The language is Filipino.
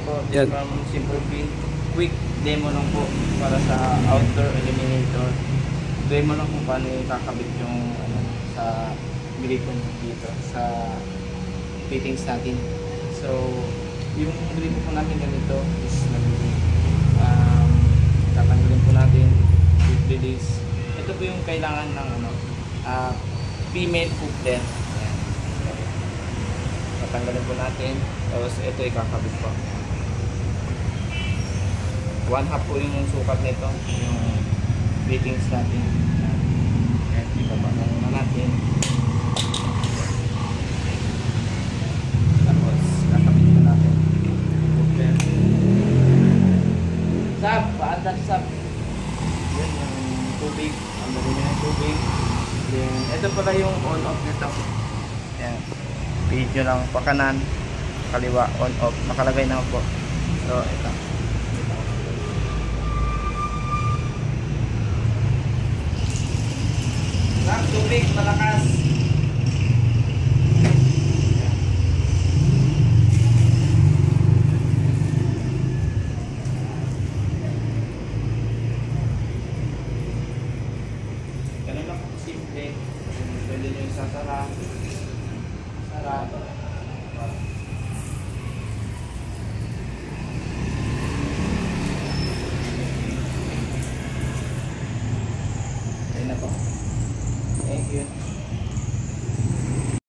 po. This Yan. from Simple Clean. Quick demo lang po para sa outdoor eliminator. Demo lang kung paano kakabit yung ano, sa gripon dito sa fittings natin. So, yung gripon po namin ganito is tatanggalin po natin with release. Ito po yung kailangan ng ano, female coupler. Ayan. Tatanggalin po natin. Tapos ito ikakabit po. 1/2 po yung sukat nito, yung fittings natin. Ayan, ibaba na natin. Tapos kakabit po natin. Coupler. Sab, paandas sab. Yan yung tubig, ang dali na yung tubig. Then, ito pala yung on-off nito. Ayan. Video lang pa kanan, kaliwa, on-off. Nakalagay na po. So, ito. Sab, tubig, malakas. Simple, pwede nyo isasara.